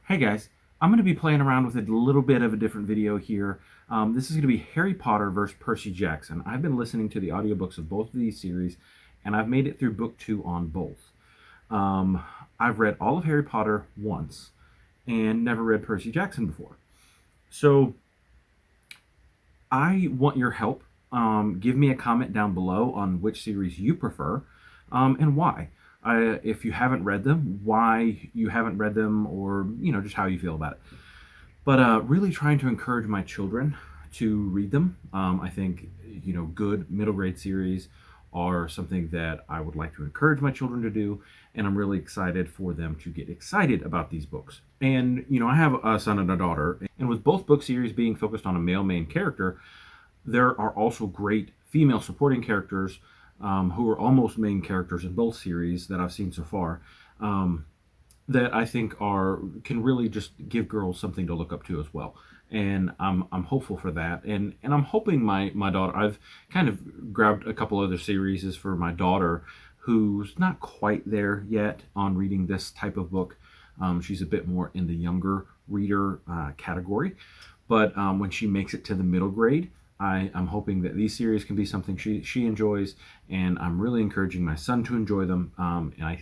Hey guys, I'm going to be playing around with a little bit of a different video here. This is going to be Harry Potter versus Percy Jackson. I've been listening to the audiobooks of both of these series, and I've made it through book 2 on both. I've read all of Harry Potter once, and never read Percy Jackson before. So I want your help. Give me a comment down below on which series you prefer, and why. If you haven't read them, why you haven't read them, or just how you feel about it. But really trying to encourage my children to read them. I think good middle grade series are something that I would like to encourage my children to do, and I'm really excited for them to get excited about these books. And I have a son and a daughter, and with both book series being focused on a male main character, there are also great female supporting characters who are almost main characters in both series that I've seen so far, that I think can really just give girls something to look up to as well. And I'm hopeful for that. And I'm hoping my daughter, I've kind of grabbed a couple other series for my daughter who's not quite there yet on reading this type of book. She's a bit more in the younger reader category. But when she makes it to the middle grade, I'm hoping that these series can be something she enjoys, and I'm really encouraging my son to enjoy them.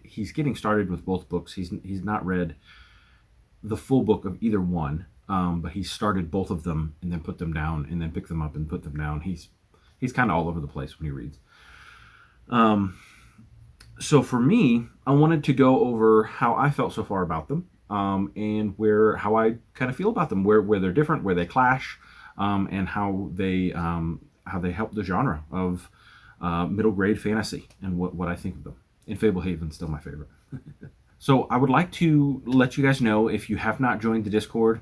He's getting started with both books. He's not read the full book of either one, but he started both of them and then put them down and then picked them up and put them down. He's kind of all over the place when he reads. So for me, I wanted to go over how I felt so far about them, and how I kind of feel about them, where they're different, where they clash. And how they help the genre of middle grade fantasy, and what I think of them. And Fablehaven's still my favorite. So I would like to let you guys know, if you have not joined the Discord,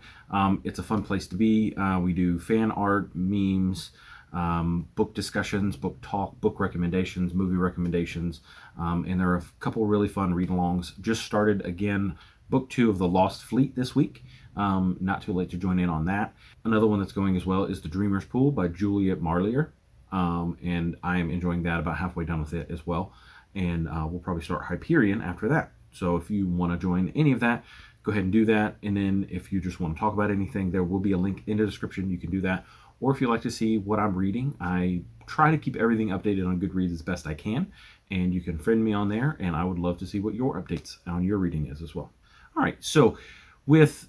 it's a fun place to be. We do fan art, memes, book discussions, book talk, book recommendations, movie recommendations, and there are a couple really fun read-alongs. Just started again book 2 of The Lost Fleet this week. Not too late to join in on that. Another one that's going as well is The Dreamer's Pool by Juliet Marlier, and I am enjoying that. About halfway done with it as well, and we'll probably start Hyperion after that. So if you want to join any of that, go ahead and do that. And then if you just want to talk about anything, there will be a link in the description. You can do that. Or if you'd like to see what I'm reading, I try to keep everything updated on Goodreads as best I can, and you can friend me on there, and I would love to see what your updates on your reading is as well. All right, so with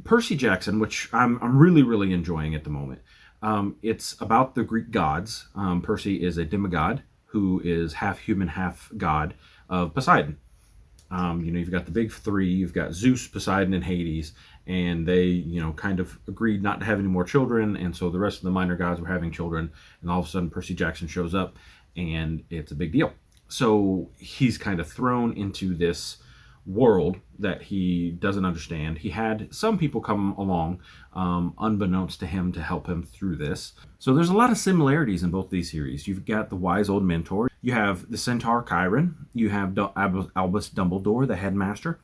Percy Jackson, which I'm really, really enjoying at the moment. It's about the Greek gods. Percy is a demigod who is half human, half god of Poseidon. You've got the big three. You've got Zeus, Poseidon, and Hades, and they, kind of agreed not to have any more children, and so the rest of the minor gods were having children, and all of a sudden Percy Jackson shows up, and it's a big deal. So he's kind of thrown into this world that he doesn't understand. He had some people come along, unbeknownst to him, to help him through this. So there's a lot of similarities in both these series. You've got the wise old mentor. You have the centaur Chiron. You have Albus Dumbledore, the headmaster.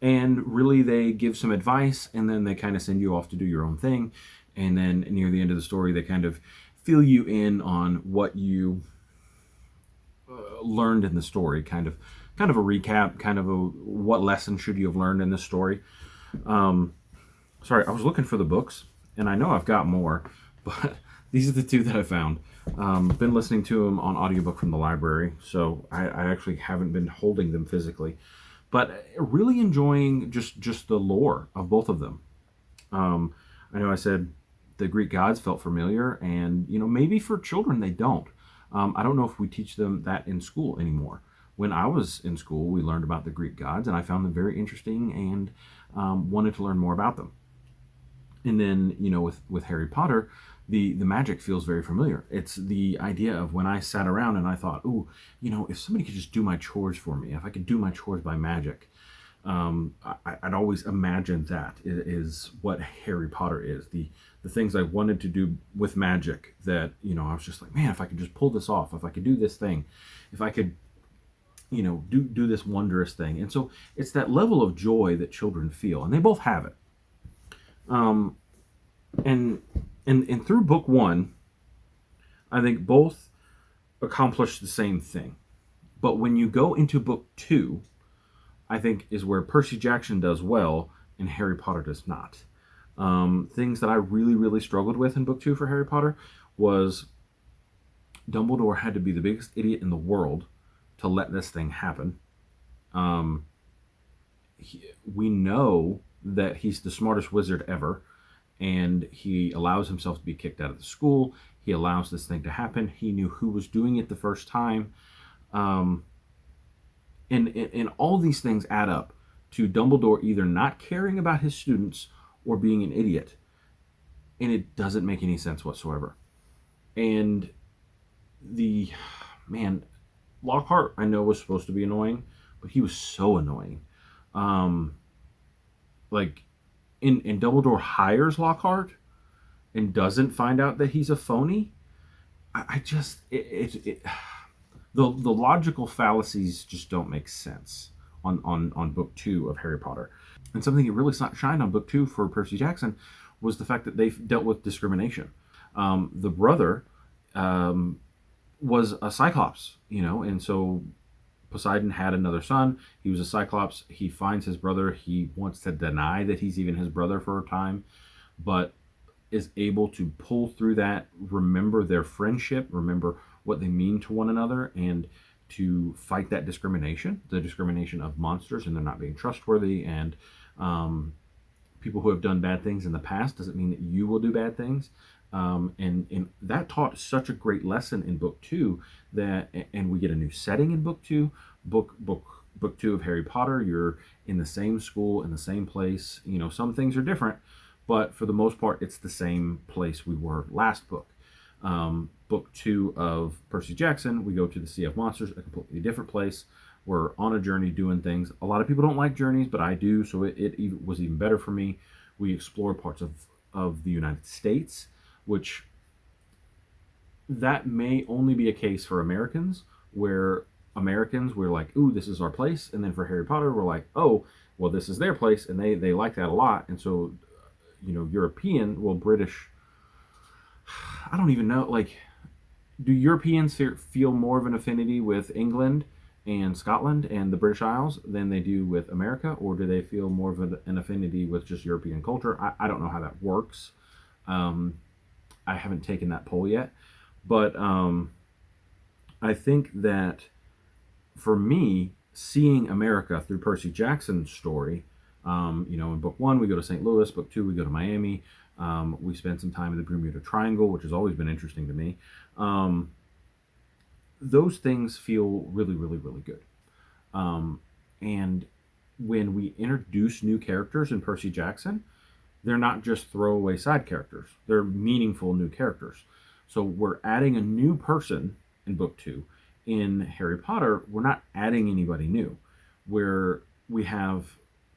And really they give some advice, and then they kind of send you off to do your own thing. And then near the end of the story, they kind of fill you in on what you learned in the story, kind of a recap, what lesson should you have learned in this story. Sorry, I was looking for the books, and I know I've got more, but these are the 2 that I found. Been listening to them on audiobook from the library, so I actually haven't been holding them physically, but really enjoying just the lore of both of them. I know I said the Greek gods felt familiar, and maybe for children they don't. I don't know if we teach them that in school anymore. When I was in school, we learned about the Greek gods, and I found them very interesting, and wanted to learn more about them. And then, with Harry Potter, the magic feels very familiar. It's the idea of when I sat around and I thought, ooh, if somebody could just do my chores for me, if I could do my chores by magic, I'd always imagined that is what Harry Potter is. The things I wanted to do with magic that, I was just like, man, if I could just pull this off, if I could do this thing, if I could do this wondrous thing. And so it's that level of joy that children feel, and they both have it. And through book 1, I think both accomplish the same thing. But when you go into book 2, I think is where Percy Jackson does well, and Harry Potter does not. Things that I really, really struggled with in book two for Harry Potter was Dumbledore had to be the biggest idiot in the world to let this thing happen. Um, we know that he's the smartest wizard ever, and he allows himself to be kicked out of the school. He allows this thing to happen. He knew who was doing it the first time. Um, and all these things add up to Dumbledore either not caring about his students or being an idiot. And it doesn't make any sense whatsoever. And the man, Lockhart, I know was supposed to be annoying, but he was so annoying. Um, like, in Dumbledore hires Lockhart and doesn't find out that he's a phony. I just the logical fallacies just don't make sense on book two of Harry Potter. And something that really shined on book two for Percy Jackson was the fact that they dealt with discrimination. The brother was a Cyclops, and so Poseidon had another son. He was a Cyclops. He finds his brother. He wants to deny that he's even his brother for a time, but is able to pull through that, remember their friendship, remember what they mean to one another, and to fight that discrimination, the discrimination of monsters and they're not being trustworthy, and people who have done bad things in the past doesn't mean that you will do bad things. And that taught such a great lesson in book two and we get a new setting in book two. Book two of Harry Potter, you're in the same school, in the same place. Some things are different, but for the most part, it's the same place we were last book. Book two of Percy Jackson, we go to the Sea of Monsters, a completely different place. We're on a journey doing things. A lot of people don't like journeys, but I do, so it was even better for me. We explore parts of the United States, which that may only be a case for Americans, where Americans, we're like, ooh, this is our place. And then for Harry Potter, we're like, oh, well, this is their place. And they like that a lot. And so, European, well, British, I don't even know, like, do Europeans feel more of an affinity with England and Scotland and the British Isles than they do with America? Or do they feel more of an affinity with just European culture? I don't know how that works. I haven't taken that poll yet. But I think that for me, seeing America through Percy Jackson's story, in book one, we go to St. Louis. Book two, we go to Miami. We spend some time in the Bermuda Triangle, which has always been interesting to me. Those things feel really, really, really good. And when we introduce new characters in Percy Jackson, they're not just throwaway side characters. They're meaningful new characters. So we're adding a new person in book two. In Harry Potter, we're not adding anybody new. We have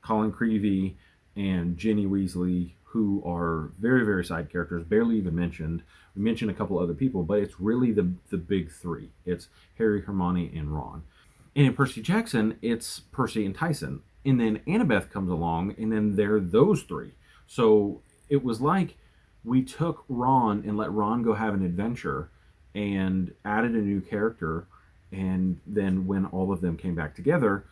Colin Creevey and Ginny Weasley, who are very, very side characters, barely even mentioned. We mentioned a couple other people, but it's really the big three. It's Harry, Hermione, and Ron. And in Percy Jackson, it's Percy and Tyson. And then Annabeth comes along, and then they're those three. So it was like we took Ron and let Ron go have an adventure and added a new character. And then when all of them came back together,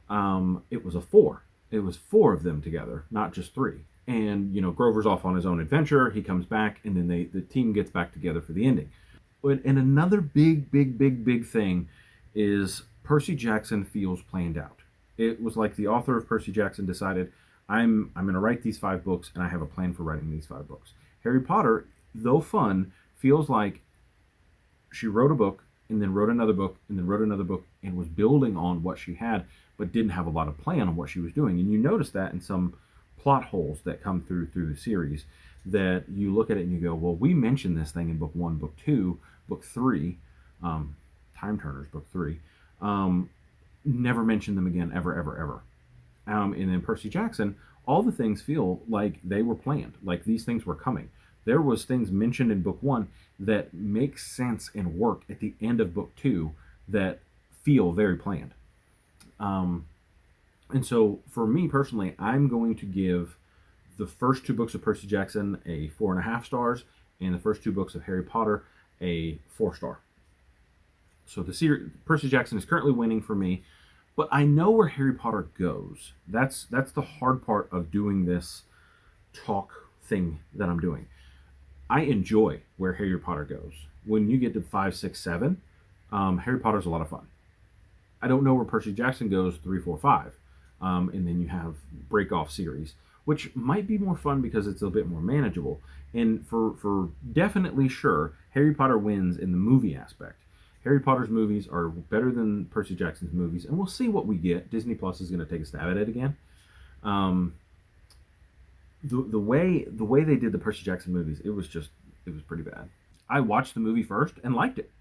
it was a four. It was four of them together, not just three. And, Grover's off on his own adventure. He comes back, and then the team gets back together for the ending. And another big, big, big, big thing is Percy Jackson feels planned out. It was like the author of Percy Jackson decided, I'm going to write these 5 books, and I have a plan for writing these 5 books. Harry Potter, though fun, feels like she wrote a book, and then wrote another book, and then wrote another book, and was building on what she had, but didn't have a lot of plan on what she was doing. And you notice that in some plot holes that come through the series, that you look at it and you go, well, we mentioned this thing in book 1, book 2, book 3, Time Turners, book 3, never mentioned them again, ever, ever, ever. And in Percy Jackson, all the things feel like they were planned, like these things were coming. There was things mentioned in book 1 that make sense and work at the end of book 2 that feel very planned. And so for me personally, I'm going to give the first 2 books of Percy Jackson a 4.5 stars, and the first 2 books of Harry Potter a 4 star. So the series, Percy Jackson is currently winning for me But I know where Harry Potter goes. That's the hard part of doing this talk thing that I'm doing. I enjoy where Harry Potter goes. When you get to 5, 6, 7, Harry Potter's a lot of fun. I don't know where Percy Jackson goes 3, 4, 5, and then you have break off series, which might be more fun because it's a bit more manageable. And for definitely sure, Harry Potter wins in the movie aspect. Harry Potter's movies are better than Percy Jackson's movies, and we'll see what we get. Disney Plus is going to take a stab at it again. Um, the way they did the Percy Jackson movies, it was pretty bad. I watched the movie first and liked it,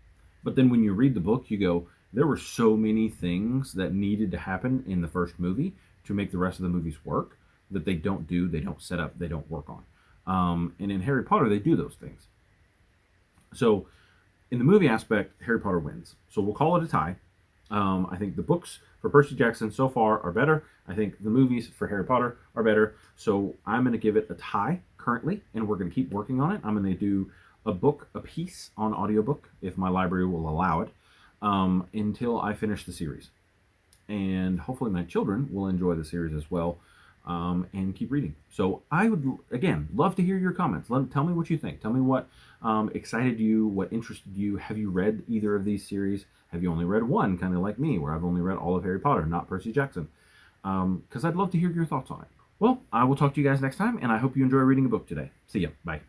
but then when you read the book, you go, there were so many things that needed to happen in the first movie to make the rest of the movies work that they don't do, they don't set up, they don't work on. And in Harry Potter, they do those things. So in the movie aspect, Harry Potter wins. So we'll call it a tie. I think the books for Percy Jackson so far are better. I think the movies for Harry Potter are better. So I'm going to give it a tie currently, and we're going to keep working on it. I'm going to do a book a piece on audiobook, if my library will allow it, until I finish the series. And hopefully my children will enjoy the series as well, and keep reading. So I would, again, love to hear your comments. Tell me what you think. Tell me what excited you, what interested you. Have you read either of these series? Have you only read one, kind of like me, where I've only read all of Harry Potter, not Percy Jackson? Because I'd love to hear your thoughts on it. Well, I will talk to you guys next time, and I hope you enjoy reading a book today. See ya. Bye.